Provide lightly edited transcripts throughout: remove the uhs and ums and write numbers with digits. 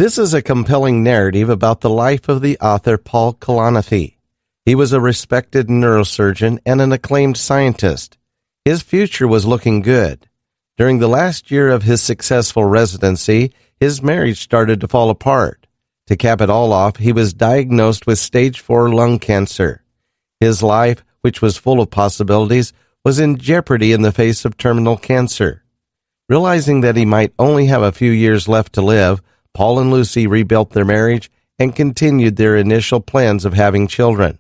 This is a compelling narrative about the life of the author Paul Kalanithi. He was a respected neurosurgeon and an acclaimed scientist. His future was looking good. During the last year of his successful residency, his marriage started to fall apart. To cap it all off, he was diagnosed with stage 4 lung cancer. His life, which was full of possibilities, was in jeopardy in the face of terminal cancer. Realizing that he might only have a few years left to live, Paul and Lucy rebuilt their marriage and continued their initial plans of having children.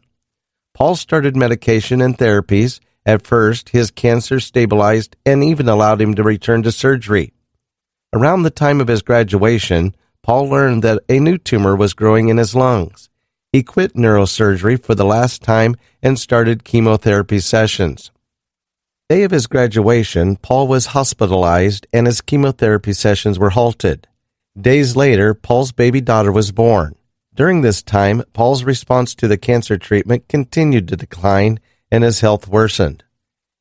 Paul started medication and therapies. At first, his cancer stabilized and even allowed him to return to surgery. Around the time of his graduation, Paul learned that a new tumor was growing in his lungs. He quit neurosurgery for the last time and started chemotherapy sessions. The day of his graduation, Paul was hospitalized and his chemotherapy sessions were halted. Days later, Paul's baby daughter was born. During this time, Paul's response to the cancer treatment continued to decline and his health worsened.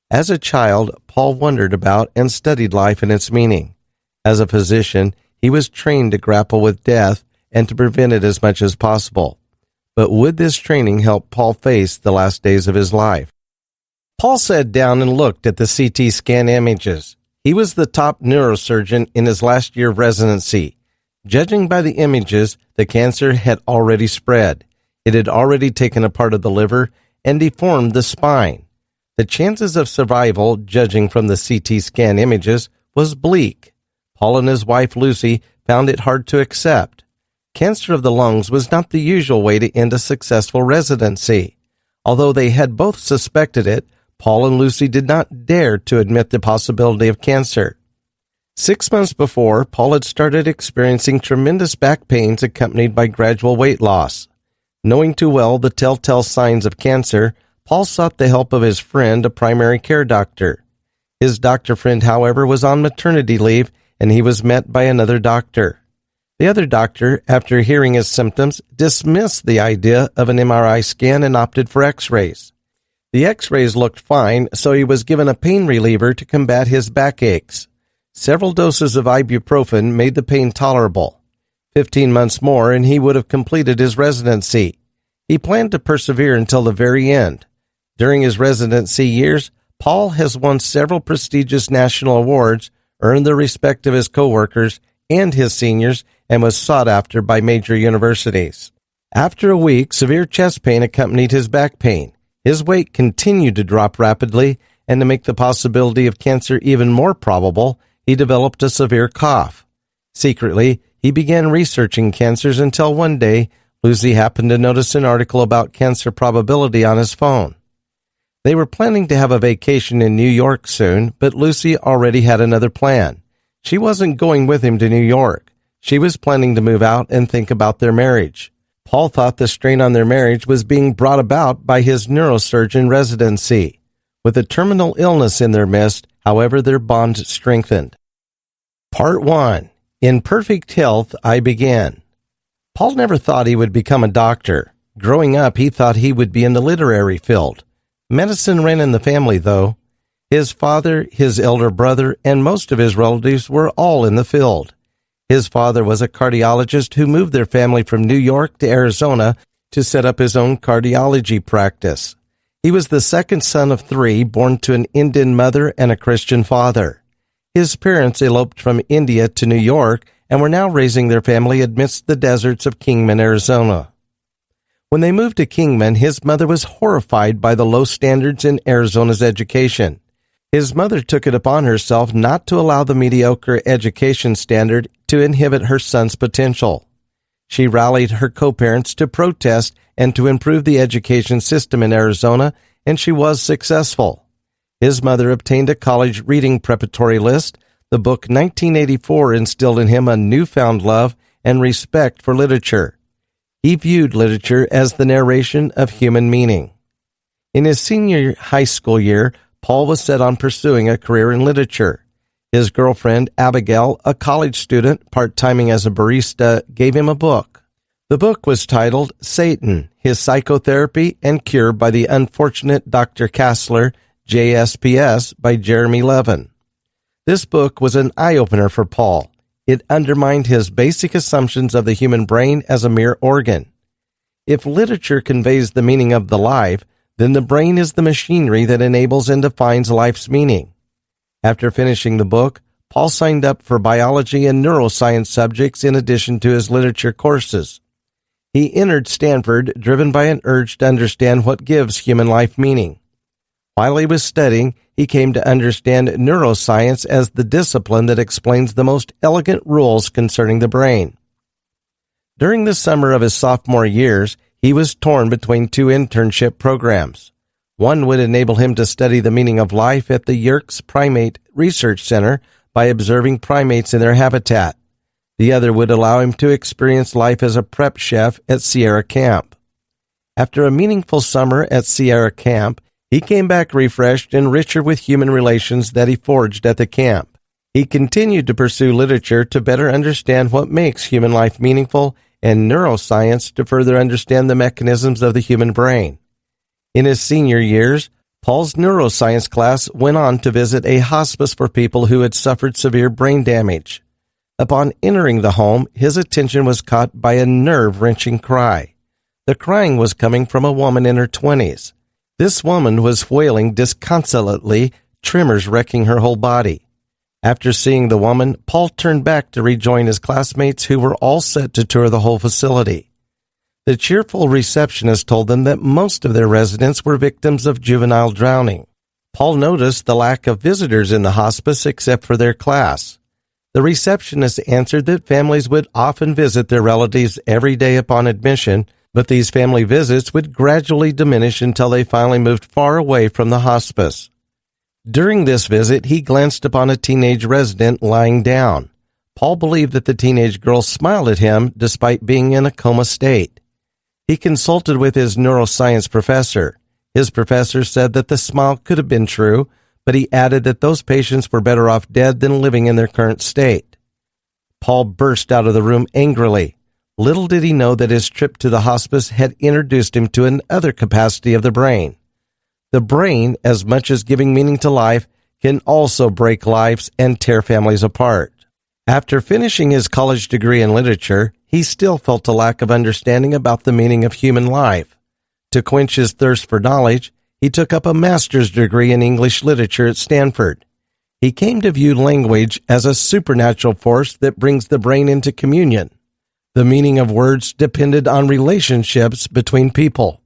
As a child, Paul wondered about and studied life and its meaning. As a physician, he was trained to grapple with death and to prevent it as much as possible. But would this training help Paul face the last days of his life? Paul sat down and looked at the CT scan images. He was the top neurosurgeon in his last year of residency. Judging by the images, the cancer had already spread. It had already taken a part of the liver and deformed the spine. The chances of survival, judging from the CT scan images, was bleak. Paul and his wife Lucy found it hard to accept. Cancer of the lungs was not the usual way to end a successful residency. Although they had both suspected it, Paul and Lucy did not dare to admit the possibility of cancer. 6 months before, Paul had started experiencing tremendous back pains accompanied by gradual weight loss. Knowing too well the telltale signs of cancer, Paul sought the help of his friend, a primary care doctor. His doctor friend, however, was on maternity leave, and he was met by another doctor. The other doctor, after hearing his symptoms, dismissed the idea of an MRI scan and opted for x-rays. The x-rays looked fine, so he was given a pain reliever to combat his backaches. Several doses of ibuprofen made the pain tolerable. 15 months more and he would have completed his residency. He planned to persevere until the very end. During his residency years, Paul has won several prestigious national awards, earned the respect of his coworkers and his seniors, and was sought after by major universities. After a week, severe chest pain accompanied his back pain. His weight continued to drop rapidly, and to make the possibility of cancer even more probable, he developed a severe cough. Secretly, he began researching cancers until one day, Lucy happened to notice an article about cancer probability on his phone. They were planning to have a vacation in New York soon, but Lucy already had another plan. She wasn't going with him to New York. She was planning to move out and think about their marriage. Paul thought the strain on their marriage was being brought about by his neurosurgeon residency. With a terminal illness in their midst, however, their bond strengthened. Part 1. In perfect health, I began. Paul never thought he would become a doctor. Growing up, he thought he would be in the literary field. Medicine ran in the family, though. His father, his elder brother, and most of his relatives were all in the field. His father was a cardiologist who moved their family from New York to Arizona to set up his own cardiology practice. He was the second son of 3, born to an Indian mother and a Christian father. His parents eloped from India to New York and were now raising their family amidst the deserts of Kingman, Arizona. When they moved to Kingman, his mother was horrified by the low standards in Arizona's education. His mother took it upon herself not to allow the mediocre education standard to inhibit her son's potential. She rallied her co-parents to protest and to improve the education system in Arizona, and she was successful. His mother obtained a college reading preparatory list. The book 1984 instilled in him a newfound love and respect for literature. He viewed literature as the narration of human meaning. In his senior high school year, Paul was set on pursuing a career in literature. His girlfriend, Abigail, a college student part-timing as a barista, gave him a book. The book was titled Satan, His Psychotherapy and Cure by the Unfortunate Dr. Kassler, JSPS, by Jeremy Levin. This book was an eye-opener for Paul. It undermined his basic assumptions of the human brain as a mere organ. If literature conveys the meaning of the life, then the brain is the machinery that enables and defines life's meaning. After finishing the book, Paul signed up for biology and neuroscience subjects in addition to his literature courses. He entered Stanford driven by an urge to understand what gives human life meaning. While he was studying, he came to understand neuroscience as the discipline that explains the most elegant rules concerning the brain. During the summer of his sophomore years, he was torn between two internship programs. One would enable him to study the meaning of life at the Yerkes Primate Research Center by observing primates in their habitat. The other would allow him to experience life as a prep chef at Sierra Camp. After a meaningful summer at Sierra Camp, he came back refreshed and richer with human relations that he forged at the camp. He continued to pursue literature to better understand what makes human life meaningful and neuroscience to further understand the mechanisms of the human brain. In his senior years, Paul's neuroscience class went on to visit a hospice for people who had suffered severe brain damage. Upon entering the home, his attention was caught by a nerve-wrenching cry. The crying was coming from a woman in her 20s. This woman was wailing disconsolately, tremors wrecking her whole body. After seeing the woman, Paul turned back to rejoin his classmates who were all set to tour the whole facility. The cheerful receptionist told them that most of their residents were victims of juvenile drowning. Paul noticed the lack of visitors in the hospice except for their class. The receptionist answered that families would often visit their relatives every day upon admission, but these family visits would gradually diminish until they finally moved far away from the hospice. During this visit, he glanced upon a teenage resident lying down. Paul believed that the teenage girl smiled at him despite being in a coma state. He consulted with his neuroscience professor. His professor said that the smile could have been true, but he added that those patients were better off dead than living in their current state. Paul burst out of the room angrily. Little did he know that his trip to the hospice had introduced him to another capacity of the brain. The brain, as much as giving meaning to life, can also break lives and tear families apart. After finishing his college degree in literature, he still felt a lack of understanding about the meaning of human life. To quench his thirst for knowledge, he took up a master's degree in English literature at Stanford. He came to view language as a supernatural force that brings the brain into communion. The meaning of words depended on relationships between people.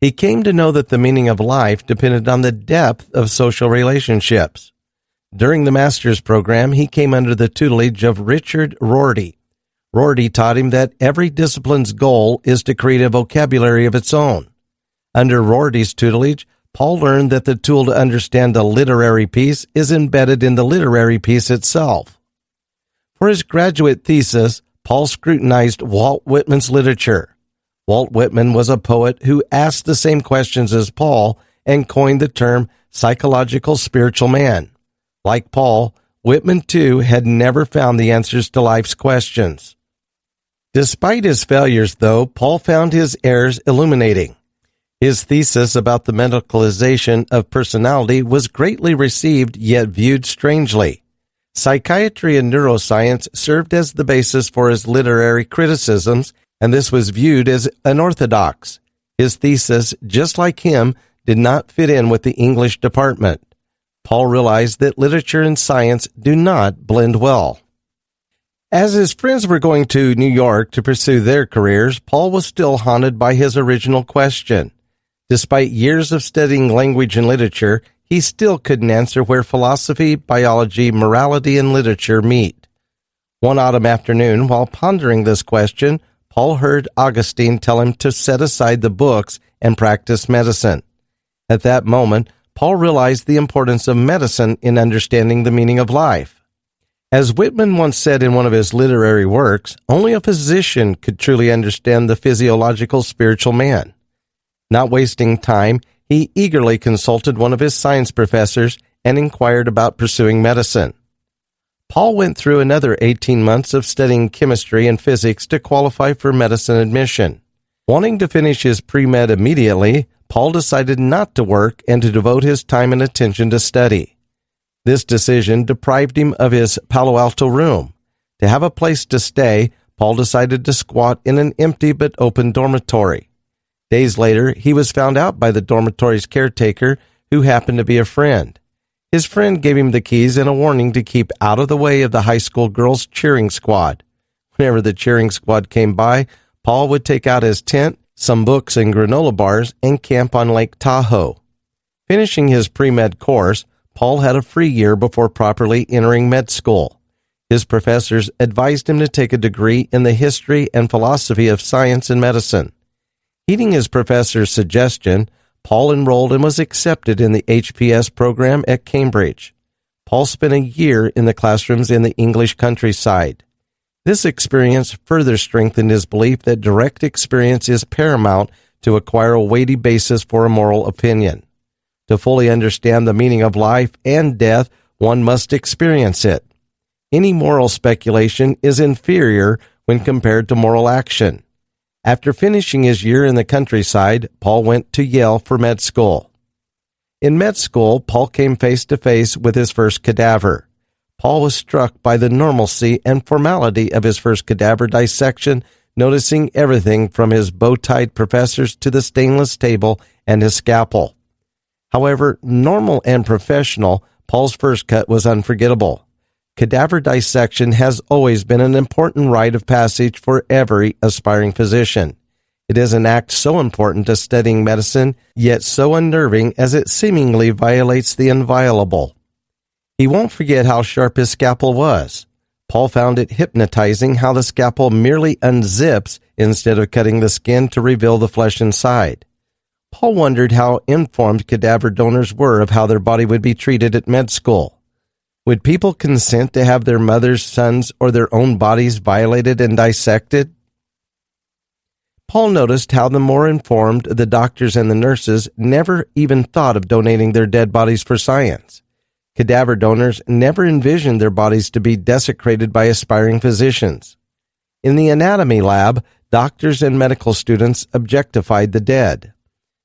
He came to know that the meaning of life depended on the depth of social relationships. During the master's program, he came under the tutelage of Richard Rorty. Rorty taught him that every discipline's goal is to create a vocabulary of its own. Under Rorty's tutelage, Paul learned that the tool to understand a literary piece is embedded in the literary piece itself. For his graduate thesis, Paul scrutinized Walt Whitman's literature. Walt Whitman was a poet who asked the same questions as Paul and coined the term psychological spiritual man. Like Paul, Whitman too had never found the answers to life's questions. Despite his failures, though, Paul found his errors illuminating. His thesis about the medicalization of personality was greatly received yet viewed strangely. Psychiatry and neuroscience served as the basis for his literary criticisms, and this was viewed as unorthodox. His thesis, just like him, did not fit in with the English department. Paul realized that literature and science do not blend well. As his friends were going to New York to pursue their careers, Paul was still haunted by his original question. Despite years of studying language and literature, he still couldn't answer where philosophy, biology, morality, and literature meet. One autumn afternoon, while pondering this question, Paul heard Augustine tell him to set aside the books and practice medicine. At that moment, Paul realized the importance of medicine in understanding the meaning of life. As Whitman once said in one of his literary works, only a physician could truly understand the physiological spiritual man. Not wasting time, he eagerly consulted one of his science professors and inquired about pursuing medicine. Paul went through another 18 months of studying chemistry and physics to qualify for medicine admission. Wanting to finish his pre-med immediately, Paul decided not to work and to devote his time and attention to study. This decision deprived him of his Palo Alto room. To have a place to stay, Paul decided to squat in an empty but open dormitory. Days later, he was found out by the dormitory's caretaker, who happened to be a friend. His friend gave him the keys and a warning to keep out of the way of the high school girls' cheering squad. Whenever the cheering squad came by, Paul would take out his tent, some books and granola bars, and camp on Lake Tahoe. Finishing his pre-med course, Paul had a free year before properly entering med school. His professors advised him to take a degree in the history and philosophy of science and medicine. Heeding his professor's suggestion, Paul enrolled and was accepted in the HPS program at Cambridge. Paul spent a year in the classrooms in the English countryside. This experience further strengthened his belief that direct experience is paramount to acquire a weighty basis for a moral opinion. To fully understand the meaning of life and death, one must experience it. Any moral speculation is inferior when compared to moral action. After finishing his year in the countryside, Paul went to Yale for med school. In med school, Paul came face to face with his first cadaver. Paul was struck by the normalcy and formality of his first cadaver dissection, noticing everything from his bow-tied professors to the stainless table and his scalpel. However, normal and professional, Paul's first cut was unforgettable. Cadaver dissection has always been an important rite of passage for every aspiring physician. It is an act so important to studying medicine, yet so unnerving as it seemingly violates the inviolable. He won't forget how sharp his scalpel was. Paul found it hypnotizing how the scalpel merely unzips instead of cutting the skin to reveal the flesh inside. Paul wondered how informed cadaver donors were of how their body would be treated at med school. Would people consent to have their mother's, sons, or their own bodies violated and dissected? Paul noticed how the more informed the doctors and the nurses never even thought of donating their dead bodies for science. Cadaver donors never envisioned their bodies to be desecrated by aspiring physicians. In the anatomy lab, doctors and medical students objectified the dead.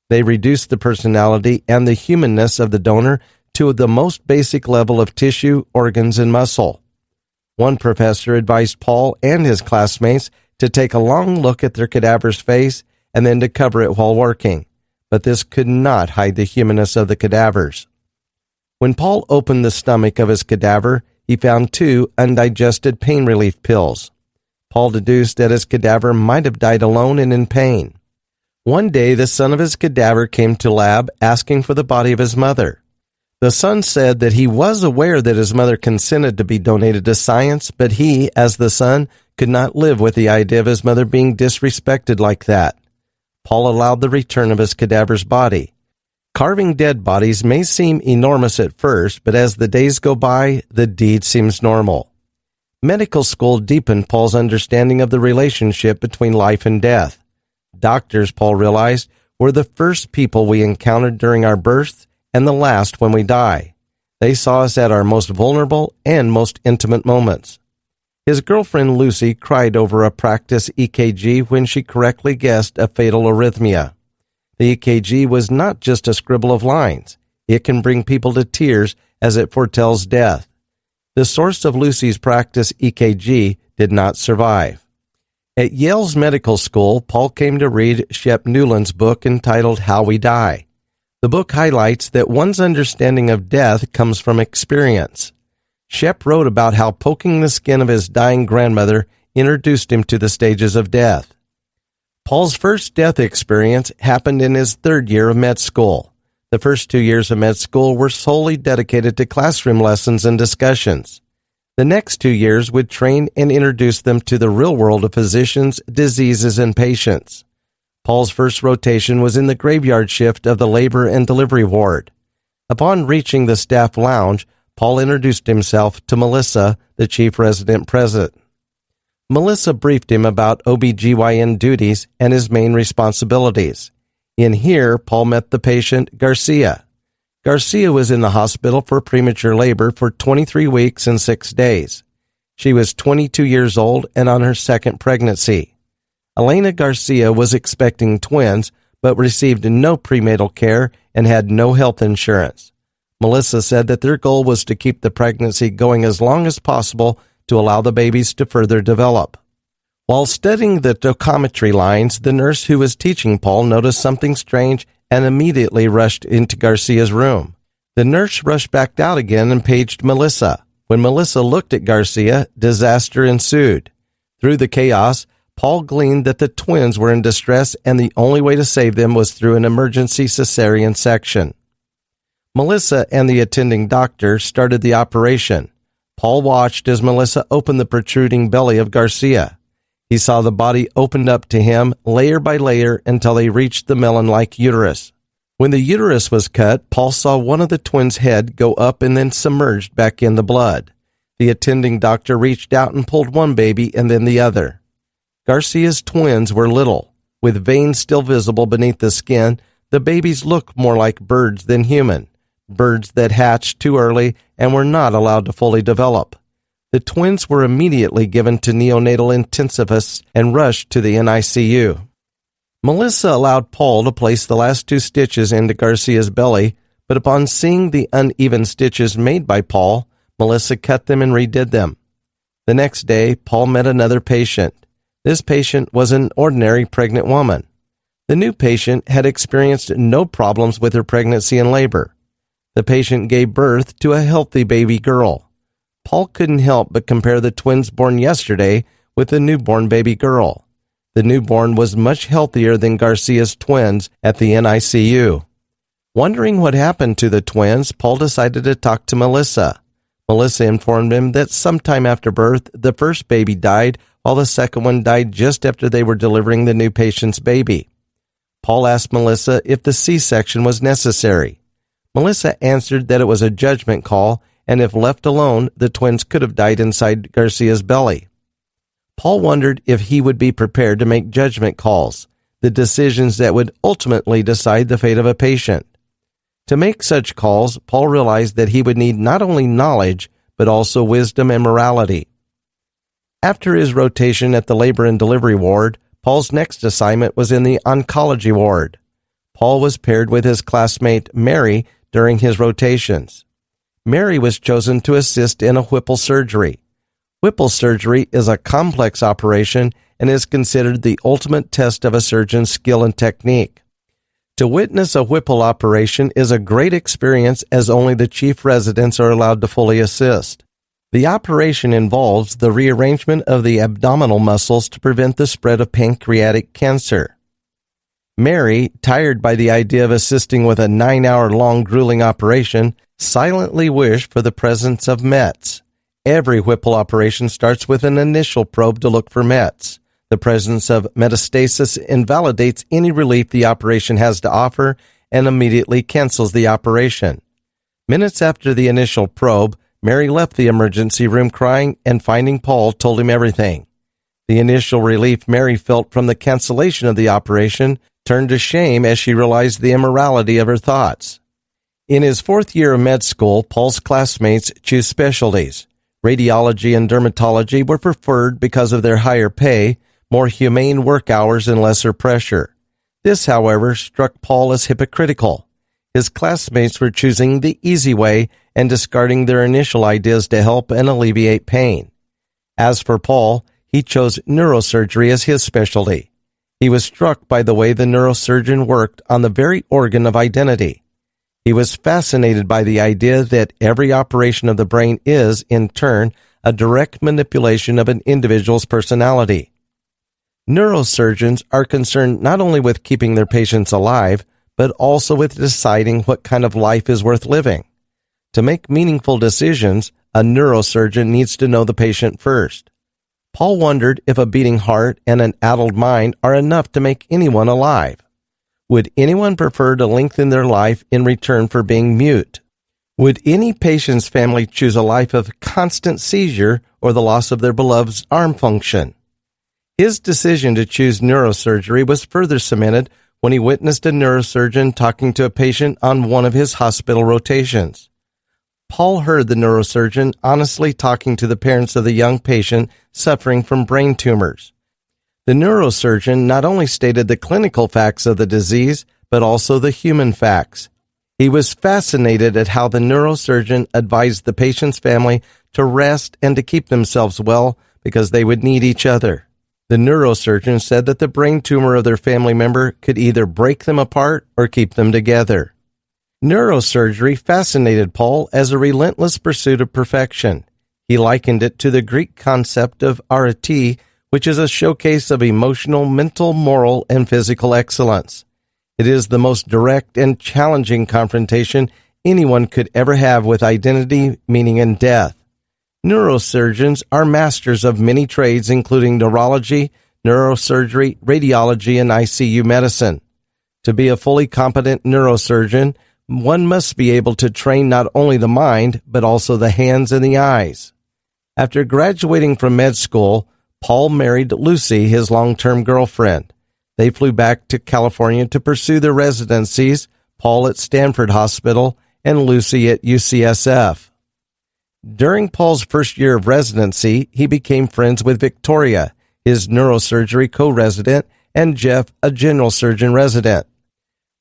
They reduced the personality and the humanness of the donor to the most basic level of tissue, organs, and muscle. One professor advised Paul and his classmates to take a long look at their cadaver's face and then to cover it while working, but this could not hide the humanness of the cadavers. When Paul opened the stomach of his cadaver, he found 2 undigested pain relief pills. Paul deduced that his cadaver might have died alone and in pain. One day, the son of his cadaver came to lab asking for the body of his mother. The son said that he was aware that his mother consented to be donated to science, but he, as the son, could not live with the idea of his mother being disrespected like that. Paul allowed the return of his cadaver's body. Carving dead bodies may seem enormous at first, but as the days go by, the deed seems normal. Medical school deepened Paul's understanding of the relationship between life and death. Doctors, Paul realized, were the first people we encountered during our birth and the last when we die. They saw us at our most vulnerable and most intimate moments. His girlfriend Lucy cried over a practice EKG when she correctly guessed a fatal arrhythmia. The EKG was not just a scribble of lines. It can bring people to tears as it foretells death. The source of Lucy's practice EKG did not survive. At Yale's medical school, Paul came to read Shep Newland's book entitled How We Die. The book highlights that one's understanding of death comes from experience. Shep wrote about how poking the skin of his dying grandmother introduced him to the stages of death. Paul's first death experience happened in his 3rd year of med school. The first 2 years of med school were solely dedicated to classroom lessons and discussions. The next 2 years would train and introduce them to the real world of physicians, diseases, and patients. Paul's first rotation was in the graveyard shift of the labor and delivery ward. Upon reaching the staff lounge, Paul introduced himself to Melissa, the chief resident present. Melissa briefed him about OBGYN duties and his main responsibilities. In here, Paul met the patient, Garcia. Garcia was in the hospital for premature labor for 23 weeks and 6 days. She was 22 years old and on her 2nd pregnancy. Elena Garcia was expecting twins, but received no prenatal care and had no health insurance. Melissa said that their goal was to keep the pregnancy going as long as possible to allow the babies to further develop. While studying the docometry lines, the nurse who was teaching Paul noticed something strange and immediately rushed into Garcia's room. The nurse rushed back out again and paged Melissa. When Melissa looked at Garcia, disaster ensued. Through the chaos, Paul gleaned that the twins were in distress and the only way to save them was through an emergency cesarean section. Melissa and the attending doctor started the operation. Paul watched as Melissa opened the protruding belly of Garcia. He saw the body opened up to him layer by layer until they reached the melon-like uterus. When the uterus was cut, Paul saw one of the twins' head go up and then submerged back in the blood. The attending doctor reached out and pulled one baby and then the other. Garcia's twins were little. With veins still visible beneath the skin, the babies looked more like birds than human, birds that hatched too early and were not allowed to fully develop. The twins were immediately given to neonatal intensivists and rushed to the NICU. Melissa allowed Paul to place the last 2 stitches into Garcia's belly, but upon seeing the uneven stitches made by Paul, Melissa cut them and redid them. The next day, Paul met another patient. This patient was an ordinary pregnant woman. The new patient had experienced no problems with her pregnancy and labor. The patient gave birth to a healthy baby girl. Paul couldn't help but compare the twins born yesterday with the newborn baby girl. The newborn was much healthier than Garcia's twins at the NICU. Wondering what happened to the twins, Paul decided to talk to Melissa. Melissa informed him that sometime after birth, the first baby died, while the second one died just after they were delivering the new patient's baby. Paul asked Melissa if the C-section was necessary. Melissa answered that it was a judgment call, and if left alone, the twins could have died inside Garcia's belly. Paul wondered if he would be prepared to make judgment calls, the decisions that would ultimately decide the fate of a patient. To make such calls, Paul realized that he would need not only knowledge, but also wisdom and morality. After his rotation at the labor and delivery ward, Paul's next assignment was in the oncology ward. Paul was paired with his classmate Mary during his rotations. Mary was chosen to assist in a Whipple surgery. Whipple surgery is a complex operation and is considered the ultimate test of a surgeon's skill and technique. To witness a Whipple operation is a great experience as only the chief residents are allowed to fully assist. The operation involves the rearrangement of the abdominal muscles to prevent the spread of pancreatic cancer. Mary, tired by the idea of assisting with a 9-hour-long grueling operation, silently wished for the presence of METs. Every Whipple operation starts with an initial probe to look for METs. The presence of metastasis invalidates any relief the operation has to offer and immediately cancels the operation. Minutes after the initial probe, Mary left the emergency room crying, and finding Paul told him everything. The initial relief Mary felt from the cancellation of the operation turned to shame as she realized the immorality of her thoughts. In his 4th year of med school, Paul's classmates chose specialties. Radiology and dermatology were preferred because of their higher pay, more humane work hours, and lesser pressure. This, however, struck Paul as hypocritical. His classmates were choosing the easy way and discarding their initial ideas to help and alleviate pain. As for Paul, he chose neurosurgery as his specialty. He was struck by the way the neurosurgeon worked on the very organ of identity. He was fascinated by the idea that every operation of the brain is, in turn, a direct manipulation of an individual's personality. Neurosurgeons are concerned not only with keeping their patients alive, but also with deciding what kind of life is worth living. To make meaningful decisions, a neurosurgeon needs to know the patient first. Paul wondered if a beating heart and an addled mind are enough to make anyone alive. Would anyone prefer to lengthen their life in return for being mute? Would any patient's family choose a life of constant seizure or the loss of their beloved's arm function? His decision to choose neurosurgery was further cemented when he witnessed a neurosurgeon talking to a patient on one of his hospital rotations. Paul heard the neurosurgeon honestly talking to the parents of the young patient suffering from brain tumors. The neurosurgeon not only stated the clinical facts of the disease, but also the human facts. He was fascinated at how the neurosurgeon advised the patient's family to rest and to keep themselves well because they would need each other. The neurosurgeon said that the brain tumor of their family member could either break them apart or keep them together. Neurosurgery fascinated Paul as a relentless pursuit of perfection. He likened it to the Greek concept of arete, which is a showcase of emotional, mental, moral, and physical excellence. It is the most direct and challenging confrontation anyone could ever have with identity, meaning, and death. Neurosurgeons are masters of many trades, including neurology, neurosurgery, radiology, and ICU medicine. To be a fully competent neurosurgeon, one must be able to train not only the mind, but also the hands and the eyes. After graduating from med school, Paul married Lucy, his long-term girlfriend. They flew back to California to pursue their residencies, Paul at Stanford Hospital and Lucy at UCSF. During Paul's first year of residency, he became friends with Victoria, his neurosurgery co-resident, and Jeff, a general surgeon resident.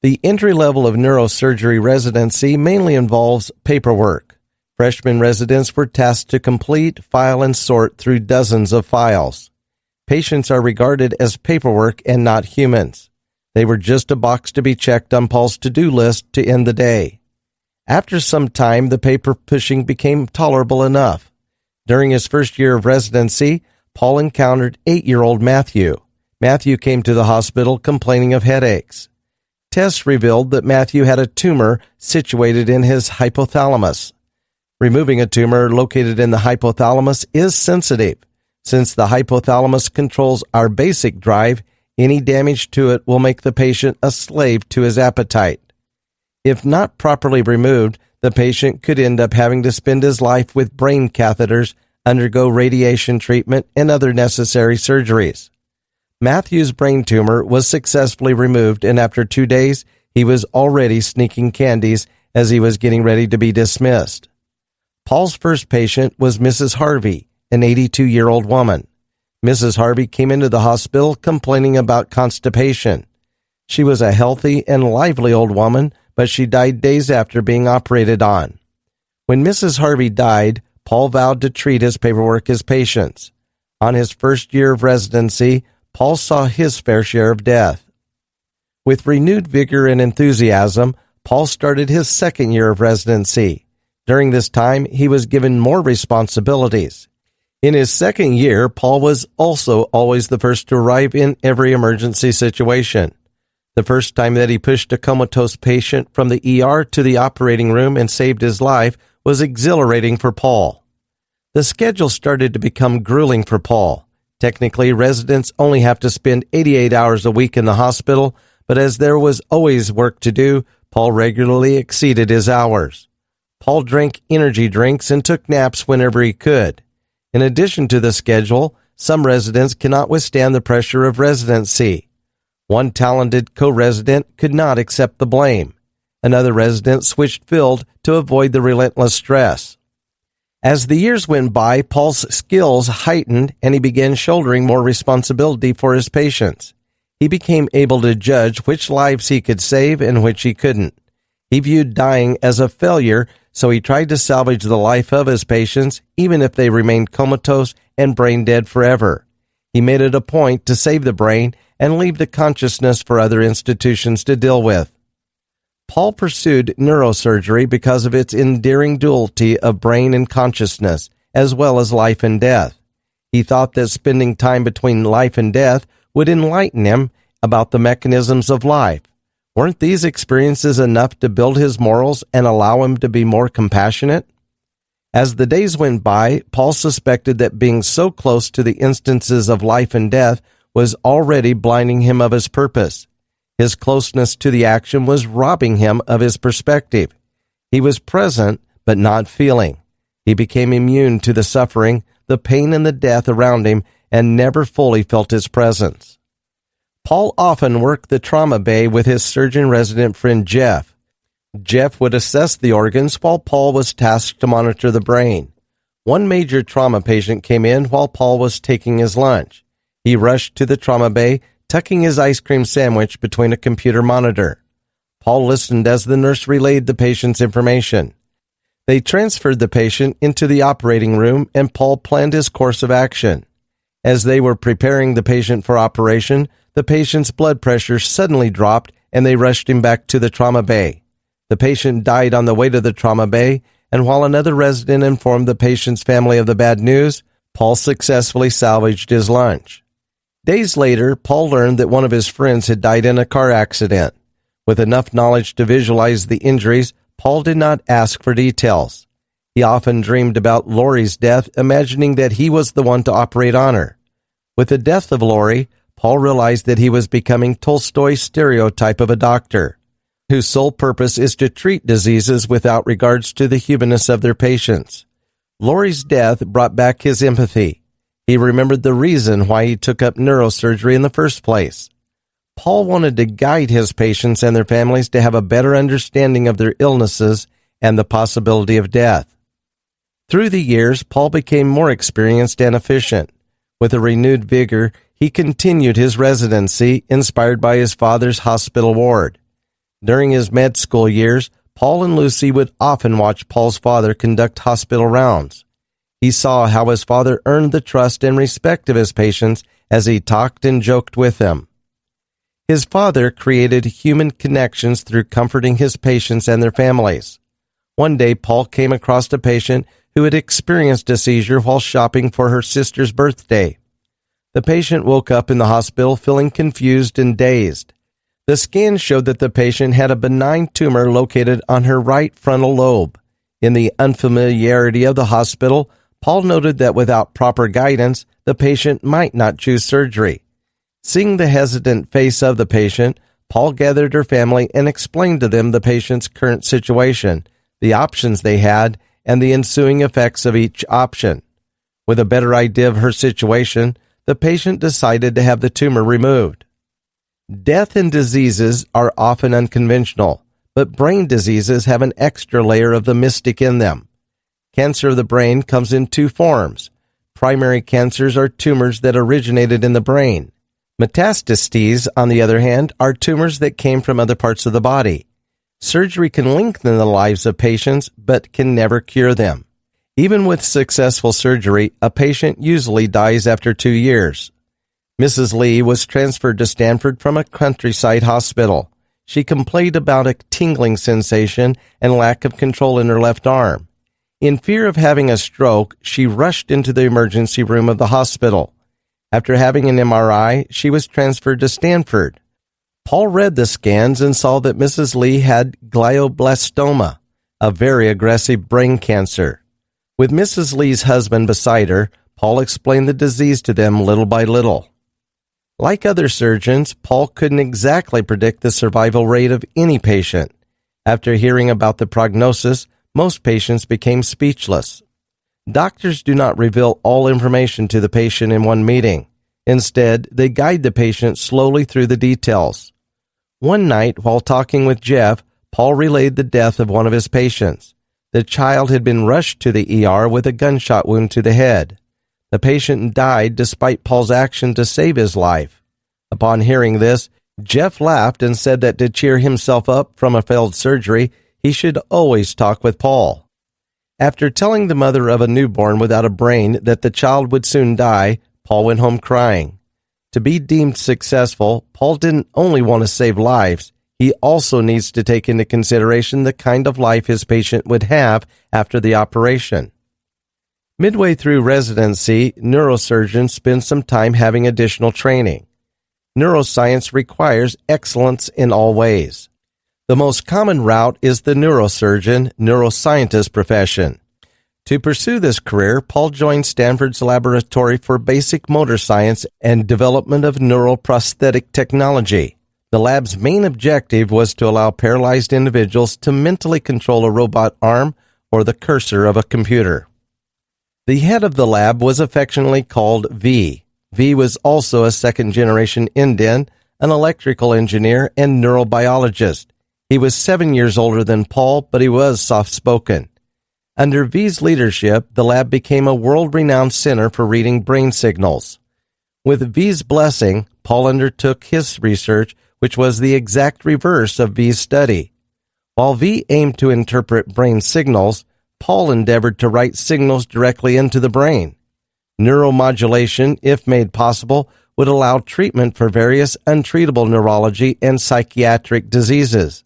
The entry level of neurosurgery residency mainly involves paperwork. Freshman residents were tasked to complete, file, and sort through dozens of files. Patients are regarded as paperwork and not humans. They were just a box to be checked on Paul's to-do list to end the day. After some time, the paper pushing became tolerable enough. During his first year of residency, Paul encountered 8-year-old Matthew. Matthew came to the hospital complaining of headaches. Tests revealed that Matthew had a tumor situated in his hypothalamus. Removing a tumor located in the hypothalamus is sensitive. Since the hypothalamus controls our basic drive, any damage to it will make the patient a slave to his appetite. If not properly removed, the patient could end up having to spend his life with brain catheters, undergo radiation treatment, and other necessary surgeries. Matthew's brain tumor was successfully removed, and after 2 days, he was already sneaking candies as he was getting ready to be dismissed. Paul's first patient was Mrs. Harvey, an 82-year-old woman. Mrs. Harvey came into the hospital complaining about constipation. She was a healthy and lively old woman, but she died days after being operated on. When Mrs. Harvey died, Paul vowed to treat his paperwork as patients. On his first year of residency, Paul saw his fair share of death. With renewed vigor and enthusiasm, Paul started his second year of residency. During this time, he was given more responsibilities. In his second year, Paul was also always the first to arrive in every emergency situation. The first time that he pushed a comatose patient from the ER to the operating room and saved his life was exhilarating for Paul. The schedule started to become grueling for Paul. Technically, residents only have to spend 88 hours a week in the hospital, but as there was always work to do, Paul regularly exceeded his hours. Paul drank energy drinks and took naps whenever he could. In addition to the schedule, some residents cannot withstand the pressure of residency. One talented co-resident could not accept the blame. Another resident switched field to avoid the relentless stress. As the years went by, Paul's skills heightened and he began shouldering more responsibility for his patients. He became able to judge which lives he could save and which he couldn't. He viewed dying as a failure, so he tried to salvage the life of his patients, even if they remained comatose and brain dead forever. He made it a point to save the brain and leave the consciousness for other institutions to deal with. Paul pursued neurosurgery because of its endearing duality of brain and consciousness, as well as life and death. He thought that spending time between life and death would enlighten him about the mechanisms of life. Weren't these experiences enough to build his morals and allow him to be more compassionate? As the days went by, Paul suspected that being so close to the instances of life and death was already blinding him of his purpose. His closeness to the action was robbing him of his perspective. He was present, but not feeling. He became immune to the suffering, the pain, and the death around him, and never fully felt its presence. Paul often worked the trauma bay with his surgeon-resident friend Jeff. Jeff would assess the organs while Paul was tasked to monitor the brain. One major trauma patient came in while Paul was taking his lunch. He rushed to the trauma bay, tucking his ice cream sandwich between a computer monitor. Paul listened as the nurse relayed the patient's information. They transferred the patient into the operating room, and Paul planned his course of action. As they were preparing the patient for operation, the patient's blood pressure suddenly dropped, and they rushed him back to the trauma bay. The patient died on the way to the trauma bay, and while another resident informed the patient's family of the bad news, Paul successfully salvaged his lunch. Days later, Paul learned that one of his friends had died in a car accident. With enough knowledge to visualize the injuries, Paul did not ask for details. He often dreamed about Lori's death, imagining that he was the one to operate on her. With the death of Lori, Paul realized that he was becoming Tolstoy's stereotype of a doctor, whose sole purpose is to treat diseases without regards to the humanness of their patients. Lori's death brought back his empathy. He remembered the reason why he took up neurosurgery in the first place. Paul wanted to guide his patients and their families to have a better understanding of their illnesses and the possibility of death. Through the years, Paul became more experienced and efficient. With a renewed vigor, he continued his residency, inspired by his father's hospital ward. During his med school years, Paul and Lucy would often watch Paul's father conduct hospital rounds. He saw how his father earned the trust and respect of his patients as he talked and joked with them. His father created human connections through comforting his patients and their families. One day, Paul came across a patient who had experienced a seizure while shopping for her sister's birthday. The patient woke up in the hospital feeling confused and dazed. The scan showed that the patient had a benign tumor located on her right frontal lobe. In the unfamiliarity of the hospital, Paul noted that without proper guidance, the patient might not choose surgery. Seeing the hesitant face of the patient, Paul gathered her family and explained to them the patient's current situation, the options they had, and the ensuing effects of each option. With a better idea of her situation, the patient decided to have the tumor removed. Death and diseases are often unconventional, but brain diseases have an extra layer of the mystic in them. Cancer of the brain comes in two forms. Primary cancers are tumors that originated in the brain. Metastases, on the other hand, are tumors that came from other parts of the body. Surgery can lengthen the lives of patients, but can never cure them. Even with successful surgery, a patient usually dies after 2 years. Mrs. Lee was transferred to Stanford from a countryside hospital. She complained about a tingling sensation and lack of control in her left arm. In fear of having a stroke, she rushed into the emergency room of the hospital. After having an MRI, she was transferred to Stanford. Paul read the scans and saw that Mrs. Lee had glioblastoma, a very aggressive brain cancer. With Mrs. Lee's husband beside her, Paul explained the disease to them little by little. Like other surgeons, Paul couldn't exactly predict the survival rate of any patient. After hearing about the prognosis, most patients became speechless. Doctors do not reveal all information to the patient in one meeting. Instead, they guide the patient slowly through the details. One night, while talking with Jeff, Paul relayed the death of one of his patients. The child had been rushed to the ER with a gunshot wound to the head. The patient died despite Paul's action to save his life. Upon hearing this, Jeff laughed and said that to cheer himself up from a failed surgery, he should always talk with Paul. After telling the mother of a newborn without a brain that the child would soon die, Paul went home crying. To be deemed successful, Paul didn't only want to save lives, he also needs to take into consideration the kind of life his patient would have after the operation. Midway through residency, neurosurgeons spend some time having additional training. Neuroscience requires excellence in all ways. The most common route is the neurosurgeon, neuroscientist profession. To pursue this career, Paul joined Stanford's Laboratory for Basic Motor Science and Development of Neuroprosthetic Technology. The lab's main objective was to allow paralyzed individuals to mentally control a robot arm or the cursor of a computer. The head of the lab was affectionately called V. V was also a second-generation Indian, an electrical engineer, and neurobiologist. He was 7 years older than Paul, but he was soft-spoken. Under V's leadership, the lab became a world-renowned center for reading brain signals. With V's blessing, Paul undertook his research, which was the exact reverse of V's study. While V aimed to interpret brain signals, Paul endeavored to write signals directly into the brain. Neuromodulation, if made possible, would allow treatment for various untreatable neurology and psychiatric diseases.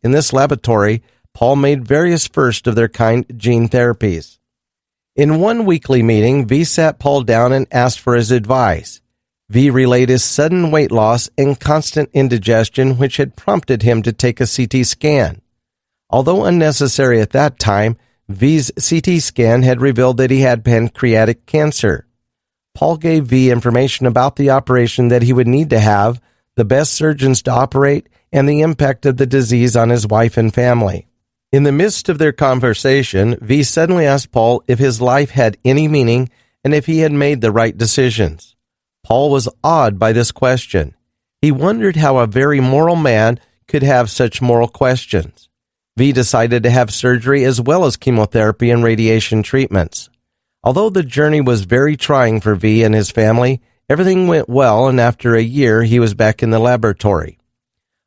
In this laboratory, Paul made various first-of-their-kind gene therapies. In one weekly meeting, V sat Paul down and asked for his advice. V relayed his sudden weight loss and constant indigestion, which had prompted him to take a CT scan. Although unnecessary at that time, V's CT scan had revealed that he had pancreatic cancer. Paul gave V information about the operation that he would need to have, the best surgeons to operate, and the impact of the disease on his wife and family. In the midst of their conversation, V suddenly asked Paul if his life had any meaning and if he had made the right decisions. Paul was awed by this question. He wondered how a very moral man could have such moral questions. V decided to have surgery as well as chemotherapy and radiation treatments. Although the journey was very trying for V and his family, everything went well, and after a year he was back in the laboratory.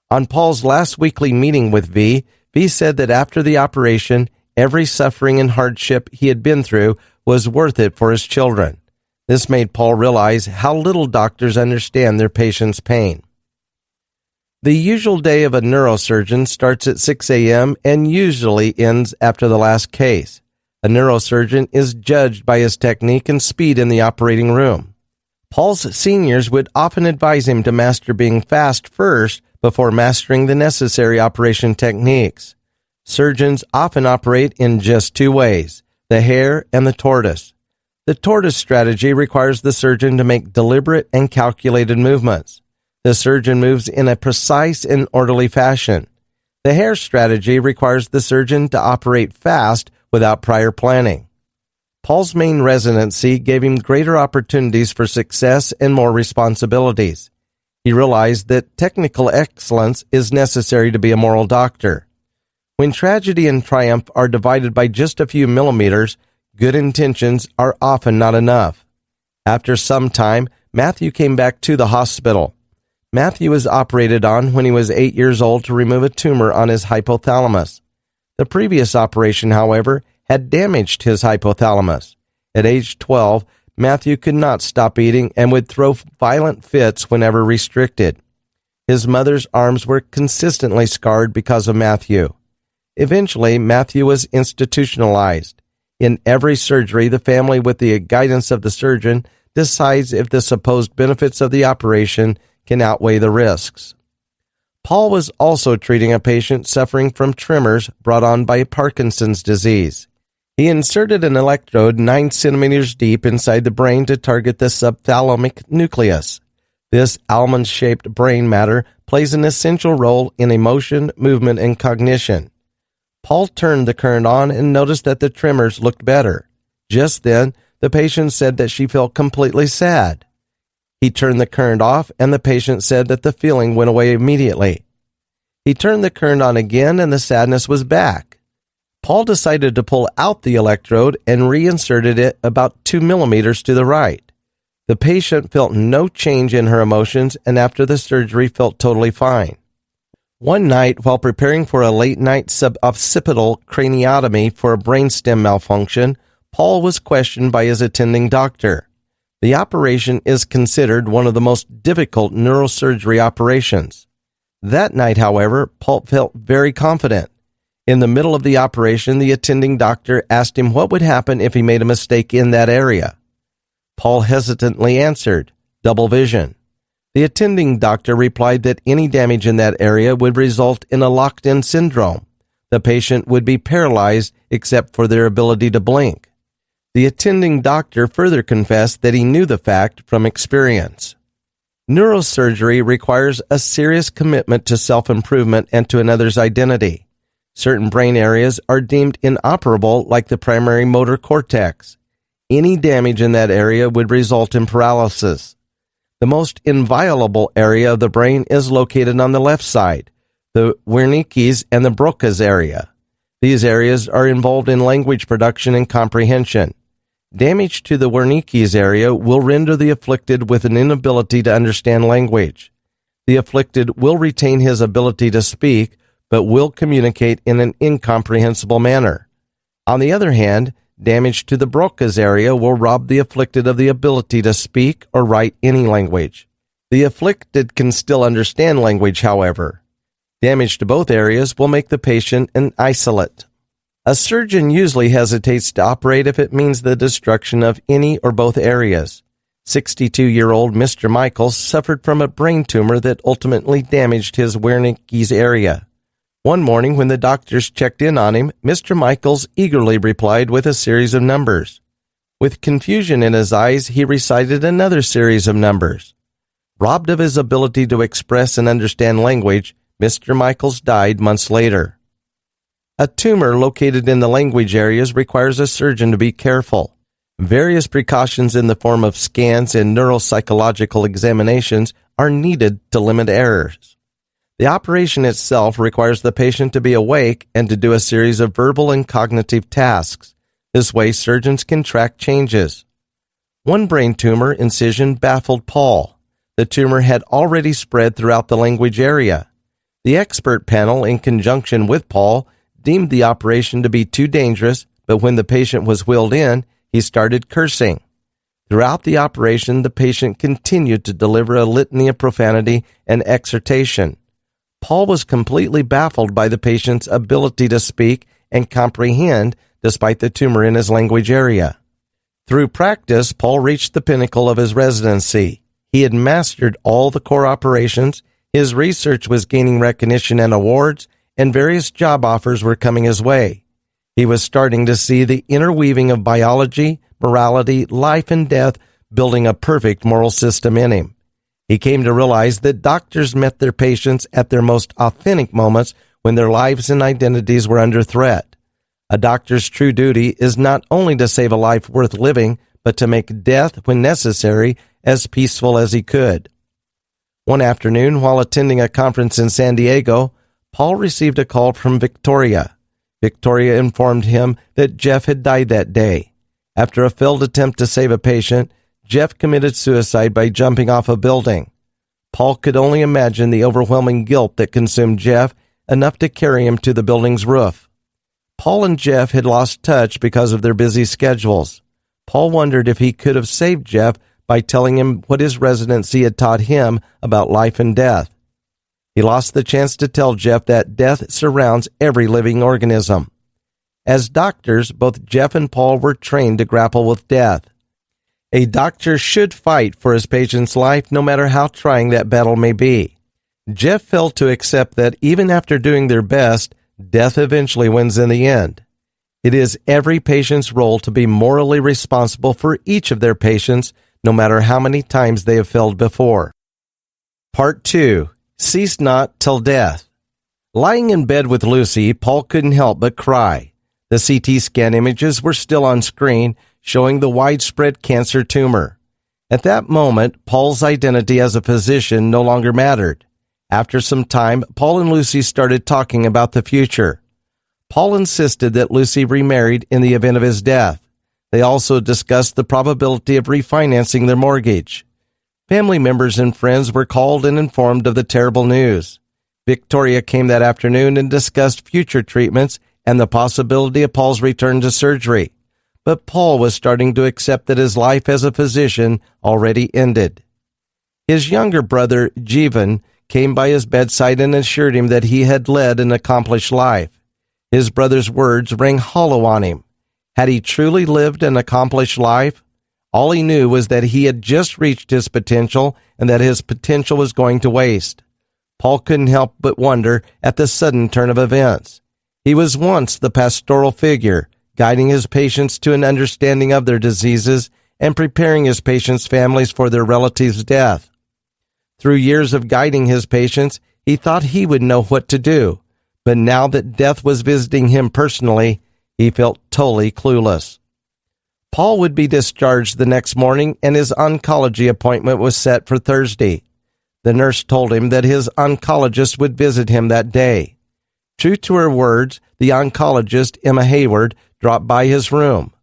On Paul's last weekly meeting with V said that after the operation, every suffering and hardship he had been through was worth it for his children. This made Paul realize how little doctors understand their patients' pain. The usual day of a neurosurgeon starts at 6 a.m. and usually ends after the last case. A neurosurgeon is judged by his technique and speed in the operating room. Paul's seniors would often advise him to master being fast first before mastering the necessary operation techniques. Surgeons often operate in just two ways, the hare and the tortoise. The tortoise strategy requires the surgeon to make deliberate and calculated movements. The surgeon moves in a precise and orderly fashion. The hare strategy requires the surgeon to operate fast without prior planning. Paul's main residency gave him greater opportunities for success and more responsibilities. He realized that technical excellence is necessary to be a moral doctor. When tragedy and triumph are divided by just a few millimeters, good intentions are often not enough. After some time, Matthew came back to the hospital. Matthew was operated on when he was 8 years old to remove a tumor on his hypothalamus. The previous operation, however, had damaged his hypothalamus. At age 12, Matthew could not stop eating and would throw violent fits whenever restricted. His mother's arms were consistently scarred because of Matthew. Eventually, Matthew was institutionalized. In every surgery, the family, with the guidance of the surgeon, decides if the supposed benefits of the operation can outweigh the risks. Paul was also treating a patient suffering from tremors brought on by Parkinson's disease. He inserted an electrode 9 centimeters deep inside the brain to target the subthalamic nucleus. This almond-shaped brain matter plays an essential role in emotion, movement, and cognition. Paul turned the current on and noticed that the tremors looked better. Just then, the patient said that she felt completely sad. He turned the current off, and the patient said that the feeling went away immediately. He turned the current on again, and the sadness was back. Paul decided to pull out the electrode and reinserted it about 2 millimeters to the right. The patient felt no change in her emotions, and after the surgery felt totally fine. One night, while preparing for a late-night suboccipital craniotomy for a brainstem malfunction, Paul was questioned by his attending doctor. The operation is considered one of the most difficult neurosurgery operations. That night, however, Paul felt very confident. In the middle of the operation, the attending doctor asked him what would happen if he made a mistake in that area. Paul hesitantly answered, "Double vision." The attending doctor replied that any damage in that area would result in a locked-in syndrome. The patient would be paralyzed except for their ability to blink. The attending doctor further confessed that he knew the fact from experience. Neurosurgery requires a serious commitment to self-improvement and to another's identity. Certain brain areas are deemed inoperable, like the primary motor cortex. Any damage in that area would result in paralysis. The most inviolable area of the brain is located on the left side, the Wernicke's and the Broca's area. These areas are involved in language production and comprehension. Damage to the Wernicke's area will render the afflicted with an inability to understand language. The afflicted will retain his ability to speak, but will communicate in an incomprehensible manner. On the other hand, damage to the Broca's area will rob the afflicted of the ability to speak or write any language. The afflicted can still understand language, however. Damage to both areas will make the patient an isolate. A surgeon usually hesitates to operate if it means the destruction of any or both areas. 62-year-old Mr. Michaels suffered from a brain tumor that ultimately damaged his Wernicke's area. One morning when the doctors checked in on him, Mr. Michaels eagerly replied with a series of numbers. With confusion in his eyes, he recited another series of numbers. Robbed of his ability to express and understand language, Mr. Michaels died months later. A tumor located in the language areas requires a surgeon to be careful. Various precautions in the form of scans and neuropsychological examinations are needed to limit errors. The operation itself requires the patient to be awake and to do a series of verbal and cognitive tasks. This way, surgeons can track changes. One brain tumor incision baffled Paul. The tumor had already spread throughout the language area. The expert panel, in conjunction with Paul, deemed the operation to be too dangerous, but when the patient was wheeled in, he started cursing. Throughout the operation, the patient continued to deliver a litany of profanity and exhortation. Paul was completely baffled by the patient's ability to speak and comprehend despite the tumor in his language area. Through practice, Paul reached the pinnacle of his residency. He had mastered all the core operations, his research was gaining recognition and awards, and various job offers were coming his way. He was starting to see the interweaving of biology, morality, life, and death, building a perfect moral system in him. He came to realize that doctors met their patients at their most authentic moments when their lives and identities were under threat. A doctor's true duty is not only to save a life worth living, but to make death, when necessary, as peaceful as he could. One afternoon, while attending a conference in San Diego, Paul received a call from Victoria. Victoria informed him that Jeff had died that day. After a failed attempt to save a patient, Jeff committed suicide by jumping off a building. Paul could only imagine the overwhelming guilt that consumed Jeff, enough to carry him to the building's roof. Paul and Jeff had lost touch because of their busy schedules. Paul wondered if he could have saved Jeff by telling him what his residency had taught him about life and death. He lost the chance to tell Jeff that death surrounds every living organism. As doctors, both Jeff and Paul were trained to grapple with death. A doctor should fight for his patient's life, no matter how trying that battle may be. Jeff failed to accept that even after doing their best, death eventually wins in the end. It is every patient's role to be morally responsible for each of their patients, no matter how many times they have failed before. Part 2. Cease not till death. Lying in bed with Lucy, Paul couldn't help but cry. The CT scan images were still on screen, showing the widespread cancer tumor. At that moment, Paul's identity as a physician no longer mattered. After some time, Paul and Lucy started talking about the future. Paul insisted that Lucy remarried in the event of his death. They also discussed the probability of refinancing their mortgage. Family members and friends were called and informed of the terrible news. Victoria came that afternoon and discussed future treatments and the possibility of Paul's return to surgery. But Paul was starting to accept that his life as a physician already ended. His younger brother, Jeevan, came by his bedside and assured him that he had led an accomplished life. His brother's words rang hollow on him. Had he truly lived an accomplished life? All he knew was that he had just reached his potential and that his potential was going to waste. Paul couldn't help but wonder at the sudden turn of events. He was once the pastoral figure, guiding his patients to an understanding of their diseases and preparing his patients' families for their relatives' death. Through years of guiding his patients, he thought he would know what to do, but now that death was visiting him personally, he felt totally clueless. Paul would be discharged the next morning, and his oncology appointment was set for Thursday. The nurse told him that his oncologist would visit him that day. True to her words, the oncologist, Emma Hayward, dropped by his room.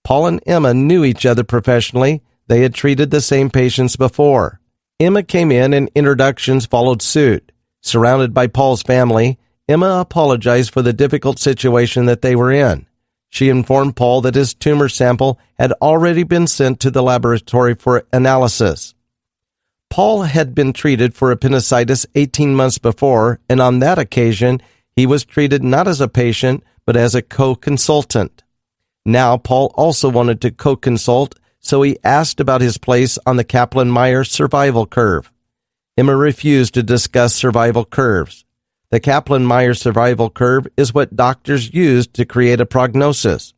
Paul and Emma knew each other professionally. They had treated the same patients before. Emma came in and introductions followed suit. Surrounded by Paul's family, Emma apologized for the difficult situation that they were in. She informed Paul that his tumor sample had already been sent to the laboratory for analysis. Paul had been treated for appendicitis 18 months before, and on that occasion, he was treated not as a patient, but as a co-consultant. Now, Paul also wanted to co-consult, so he asked about his place on the Kaplan-Meier survival curve. Emma refused to discuss survival curves. The Kaplan-Meier survival curve is what doctors use to create a prognosis.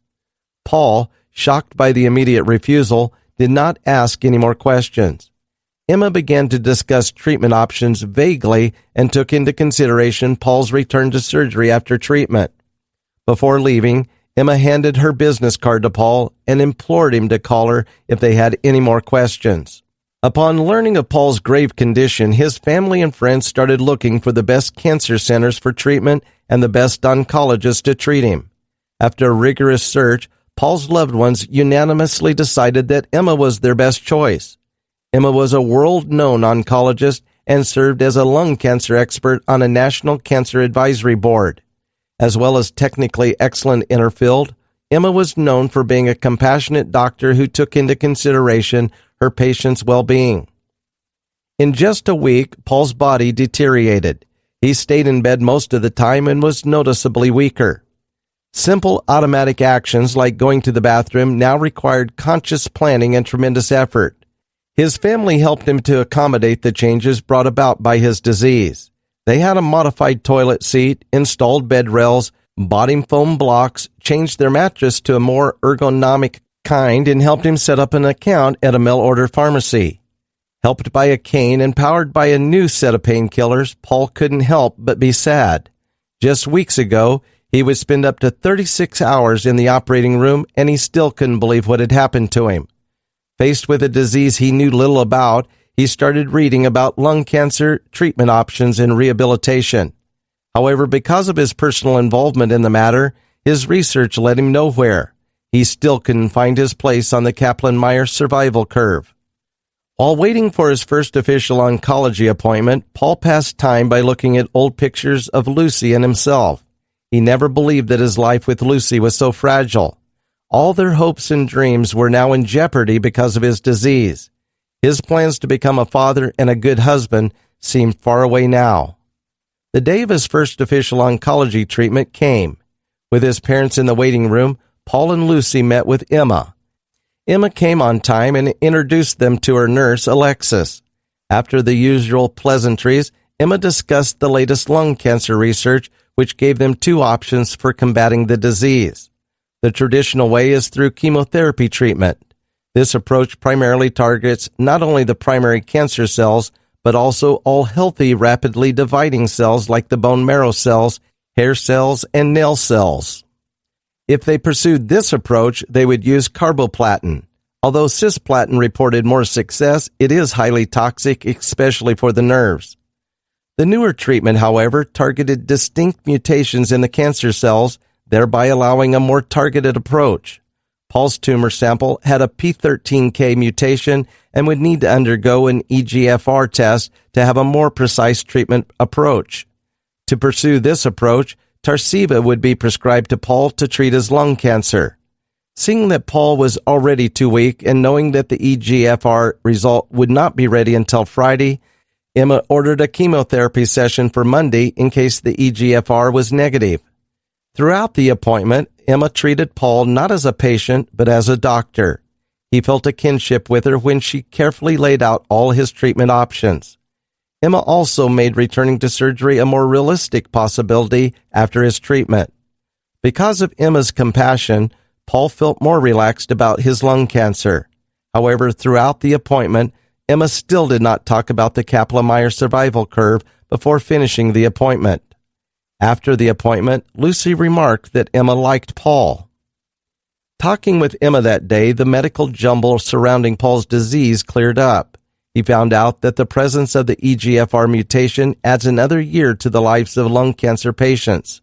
Paul, shocked by the immediate refusal, did not ask any more questions. Emma began to discuss treatment options vaguely and took into consideration Paul's return to surgery after treatment. Before leaving, Emma handed her business card to Paul and implored him to call her if they had any more questions. Upon learning of Paul's grave condition, his family and friends started looking for the best cancer centers for treatment and the best oncologists to treat him. After a rigorous search, Paul's loved ones unanimously decided that Emma was their best choice. Emma was a world-known oncologist and served as a lung cancer expert on a National Cancer Advisory Board. As well as technically excellent in her field, Emma was known for being a compassionate doctor who took into consideration her patients' well-being. In just a week, Paul's body deteriorated. He stayed in bed most of the time and was noticeably weaker. Simple automatic actions like going to the bathroom now required conscious planning and tremendous effort. His family helped him to accommodate the changes brought about by his disease. They had a modified toilet seat, installed bed rails, bought him foam blocks, changed their mattress to a more ergonomic kind, and helped him set up an account at a mail-order pharmacy. Helped by a cane and powered by a new set of painkillers, Paul couldn't help but be sad. Just weeks ago, he would spend up to 36 hours in the operating room, and he still couldn't believe what had happened to him. Faced with a disease he knew little about, he started reading about lung cancer, treatment options, and rehabilitation. However, because of his personal involvement in the matter, his research led him nowhere. He still couldn't find his place on the Kaplan-Meier survival curve. While waiting for his first official oncology appointment, Paul passed time by looking at old pictures of Lucy and himself. He never believed that his life with Lucy was so fragile. All their hopes and dreams were now in jeopardy because of his disease. His plans to become a father and a good husband seemed far away now. The day of his first official oncology treatment came. With his parents in the waiting room, Paul and Lucy met with Emma. Emma came on time and introduced them to her nurse, Alexis. After the usual pleasantries, Emma discussed the latest lung cancer research, which gave them two options for combating the disease. The traditional way is through chemotherapy treatment. This approach primarily targets not only the primary cancer cells, but also all healthy, rapidly dividing cells like the bone marrow cells, hair cells, and nail cells. If they pursued this approach, they would use carboplatin. Although cisplatin reported more success, it is highly toxic, especially for the nerves. The newer treatment, however, targeted distinct mutations in the cancer cells, thereby allowing a more targeted approach. Paul's tumor sample had a P13K mutation and would need to undergo an EGFR test to have a more precise treatment approach. To pursue this approach, Tarceva would be prescribed to Paul to treat his lung cancer. Seeing that Paul was already too weak and knowing that the EGFR result would not be ready until Friday, Emma ordered a chemotherapy session for Monday in case the EGFR was negative. Throughout the appointment, Emma treated Paul not as a patient, but as a doctor. He felt a kinship with her when she carefully laid out all his treatment options. Emma also made returning to surgery a more realistic possibility after his treatment. Because of Emma's compassion, Paul felt more relaxed about his lung cancer. However, throughout the appointment, Emma still did not talk about the Kaplan-Meier survival curve before finishing the appointment. After the appointment, Lucy remarked that Emma liked Paul. Talking with Emma that day, the medical jumble surrounding Paul's disease cleared up. He found out that the presence of the EGFR mutation adds another year to the lives of lung cancer patients.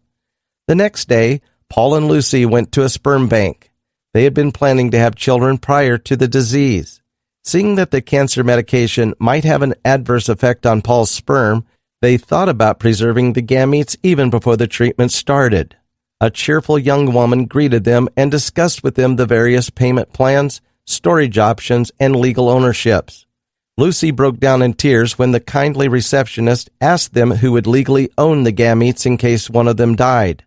The next day, Paul and Lucy went to a sperm bank. They had been planning to have children prior to the disease. Seeing that the cancer medication might have an adverse effect on Paul's sperm, they thought about preserving the gametes even before the treatment started. A cheerful young woman greeted them and discussed with them the various payment plans, storage options, and legal ownerships. Lucy broke down in tears when the kindly receptionist asked them who would legally own the gametes in case one of them died.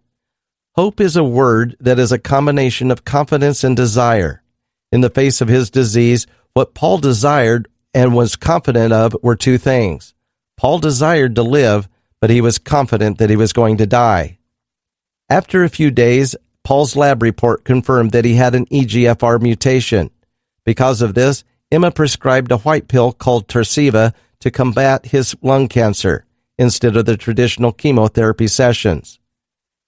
Hope is a word that is a combination of confidence and desire. In the face of his disease, what Paul desired and was confident of were two things. Paul desired to live, but he was confident that he was going to die. After a few days, Paul's lab report confirmed that he had an EGFR mutation. Because of this, Emma prescribed a white pill called Tarceva to combat his lung cancer instead of the traditional chemotherapy sessions.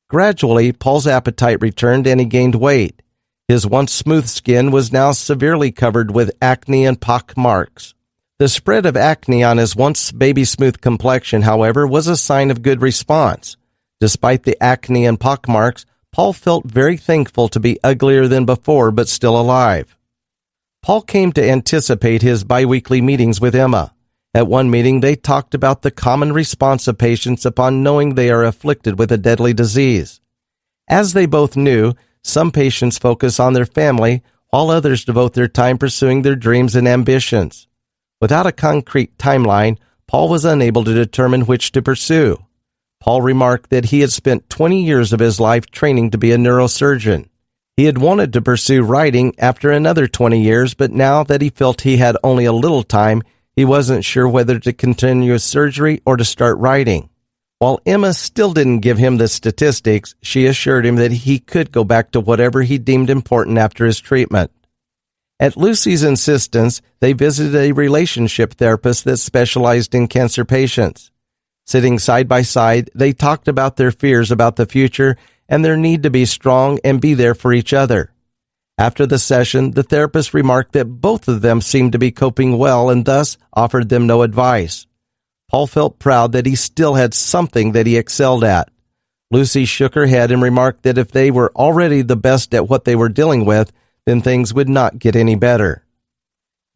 Gradually, Paul's appetite returned and he gained weight. His once smooth skin was now severely covered with acne and pock marks. The spread of acne on his once baby-smooth complexion, however, was a sign of good response. Despite the acne and pock marks, Paul felt very thankful to be uglier than before but still alive. Paul came to anticipate his biweekly meetings with Emma. At one meeting, they talked about the common response of patients upon knowing they are afflicted with a deadly disease. As they both knew, some patients focus on their family, while others devote their time pursuing their dreams and ambitions. Without a concrete timeline, Paul was unable to determine which to pursue. Paul remarked that he had spent 20 years of his life training to be a neurosurgeon. He had wanted to pursue writing after another 20 years, but now that he felt he had only a little time, he wasn't sure whether to continue surgery or to start writing. While Emma still didn't give him the statistics, she assured him that he could go back to whatever he deemed important after his treatment. At Lucy's insistence, they visited a relationship therapist that specialized in cancer patients. Sitting side by side, they talked about their fears about the future and their need to be strong and be there for each other. After the session, the therapist remarked that both of them seemed to be coping well and thus offered them no advice. Paul felt proud that he still had something that he excelled at. Lucy shook her head and remarked that if they were already the best at what they were dealing with, then things would not get any better.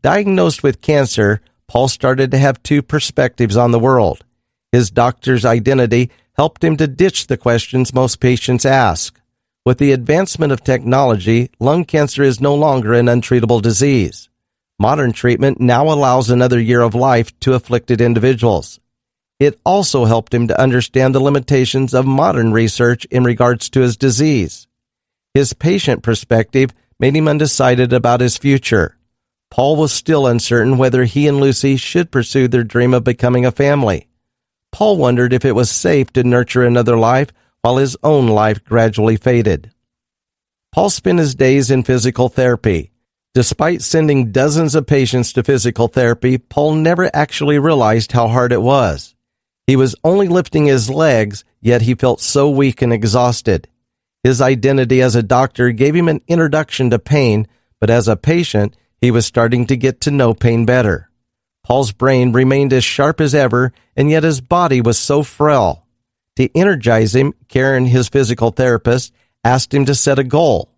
Diagnosed with cancer, Paul started to have two perspectives on the world. His doctor's identity helped him to ditch the questions most patients ask. With the advancement of technology, lung cancer is no longer an untreatable disease. Modern treatment now allows another year of life to afflicted individuals. It also helped him to understand the limitations of modern research in regards to his disease. His patient perspective made him undecided about his future. Paul was still uncertain whether he and Lucy should pursue their dream of becoming a family. Paul wondered if it was safe to nurture another life while his own life gradually faded. Paul spent his days in physical therapy. Despite sending dozens of patients to physical therapy, Paul never actually realized how hard it was. He was only lifting his legs, yet he felt so weak and exhausted. His identity as a doctor gave him an introduction to pain, but as a patient, he was starting to get to know pain better. Paul's brain remained as sharp as ever, and yet his body was so frail. To energize him, Karen, his physical therapist, asked him to set a goal.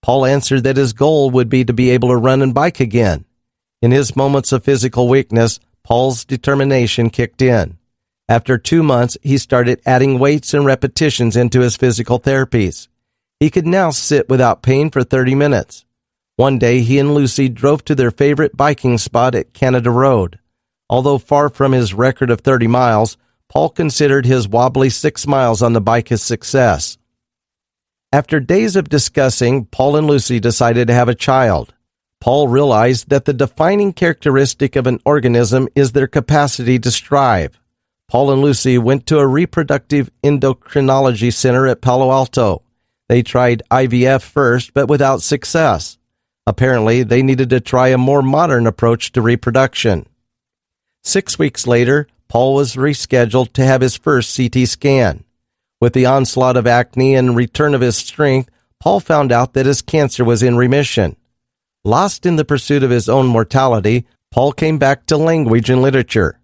Paul answered that his goal would be to be able to run and bike again. In his moments of physical weakness, Paul's determination kicked in. After 2 months, he started adding weights and repetitions into his physical therapies. He could now sit without pain for 30 minutes. One day, he and Lucy drove to their favorite biking spot at Canada Road. Although far from his record of 30 miles, Paul considered his wobbly 6 miles on the bike a success. After days of discussing, Paul and Lucy decided to have a child. Paul realized that the defining characteristic of an organism is their capacity to strive. Paul and Lucy went to a reproductive endocrinology center at Palo Alto. They tried IVF first, but without success. Apparently, they needed to try a more modern approach to reproduction. 6 weeks later, Paul was rescheduled to have his first CT scan. With the onslaught of acne and return of his strength, Paul found out that his cancer was in remission. Lost in the pursuit of his own mortality, Paul came back to language and literature.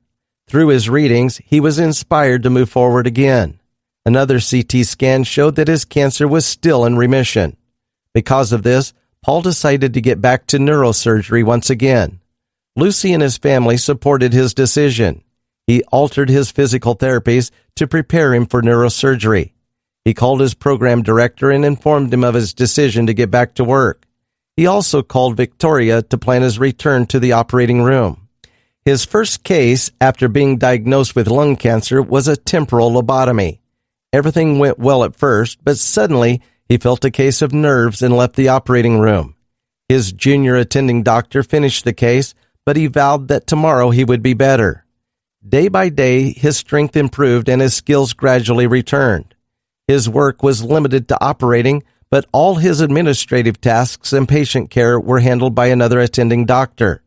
Through his readings, he was inspired to move forward again. Another CT scan showed that his cancer was still in remission. Because of this, Paul decided to get back to neurosurgery once again. Lucy and his family supported his decision. He altered his physical therapies to prepare him for neurosurgery. He called his program director and informed him of his decision to get back to work. He also called Victoria to plan his return to the operating room. His first case after being diagnosed with lung cancer was a temporal lobotomy. Everything went well at first, but suddenly he felt a case of nerves and left the operating room. His junior attending doctor finished the case, but he vowed that tomorrow he would be better. Day by day, his strength improved and his skills gradually returned. His work was limited to operating, but all his administrative tasks and patient care were handled by another attending doctor.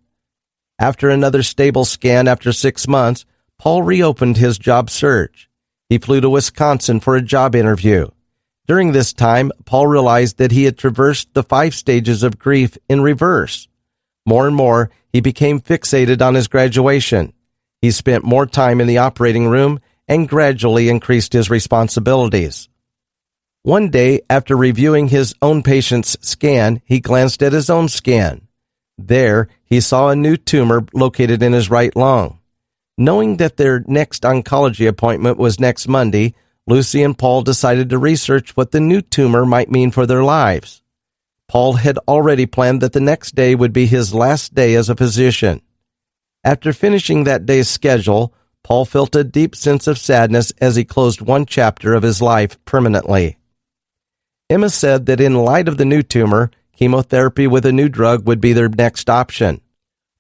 After another stable scan after 6 months, Paul reopened his job search. He flew to Wisconsin for a job interview. During this time, Paul realized that he had traversed the 5 stages of grief in reverse. More and more, he became fixated on his graduation. He spent more time in the operating room and gradually increased his responsibilities. One day, after reviewing his own patient's scan, he glanced at his own scan. There, he saw a new tumor located in his right lung. Knowing that their next oncology appointment was next Monday, Lucy and Paul decided to research what the new tumor might mean for their lives. Paul had already planned that the next day would be his last day as a physician. After finishing that day's schedule, Paul felt a deep sense of sadness as he closed one chapter of his life permanently. Emma said that in light of the new tumor, chemotherapy with a new drug would be their next option.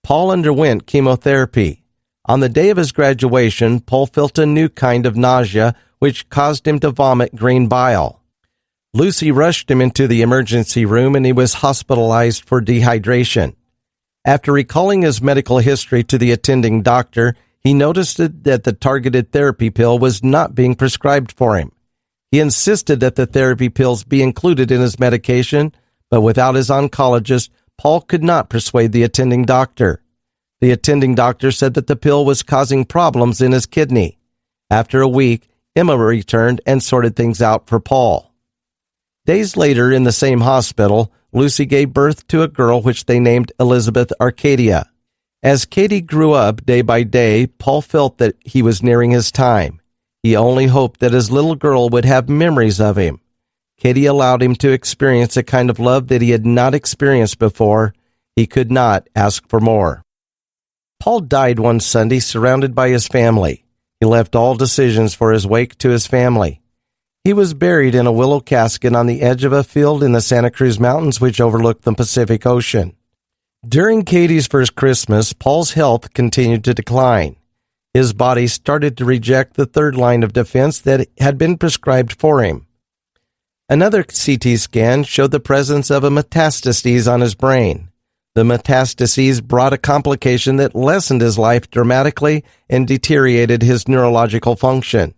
Paul underwent chemotherapy. On the day of his graduation, Paul felt a new kind of nausea, which caused him to vomit green bile. Lucy rushed him into the emergency room and he was hospitalized for dehydration. After recalling his medical history to the attending doctor, he noticed that the targeted therapy pill was not being prescribed for him. He insisted that the therapy pills be included in his medication, but without his oncologist, Paul could not persuade the attending doctor. The attending doctor said that the pill was causing problems in his kidney. After a week, Emma returned and sorted things out for Paul. Days later, in the same hospital, Lucy gave birth to a girl which they named Elizabeth Arcadia. As Katie grew up day by day, Paul felt that he was nearing his time. He only hoped that his little girl would have memories of him. Katie allowed him to experience a kind of love that he had not experienced before. He could not ask for more. Paul died one Sunday surrounded by his family. He left all decisions for his wake to his family. He was buried in a willow casket on the edge of a field in the Santa Cruz Mountains, which overlooked the Pacific Ocean. During Katie's first Christmas, Paul's health continued to decline. His body started to reject the third line of defense that had been prescribed for him. Another CT scan showed the presence of a metastases on his brain. The metastases brought a complication that lessened his life dramatically and deteriorated his neurological function.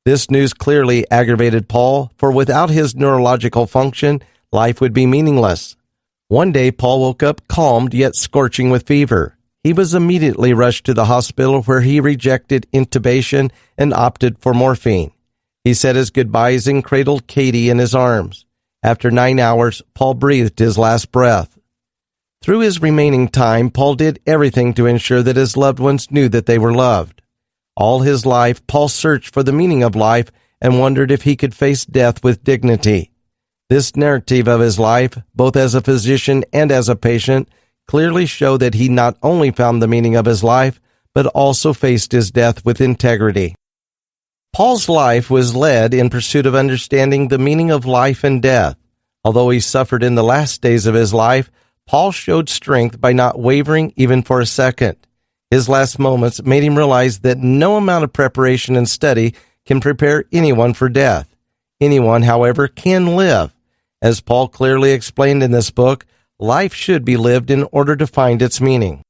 This news clearly aggravated Paul, for without his neurological function, life would be meaningless. One day, Paul woke up calmed yet scorching with fever. He was immediately rushed to the hospital where he rejected intubation and opted for morphine. He said his goodbyes and cradled Katie in his arms. After 9 hours, Paul breathed his last breath. Through his remaining time, Paul did everything to ensure that his loved ones knew that they were loved. All his life, Paul searched for the meaning of life and wondered if he could face death with dignity. This narrative of his life, both as a physician and as a patient, clearly show that he not only found the meaning of his life, but also faced his death with integrity. Paul's life was led in pursuit of understanding the meaning of life and death. Although he suffered in the last days of his life, Paul showed strength by not wavering even for a second. His last moments made him realize that no amount of preparation and study can prepare anyone for death. Anyone, however, can live. As Paul clearly explained in this book, life should be lived in order to find its meaning.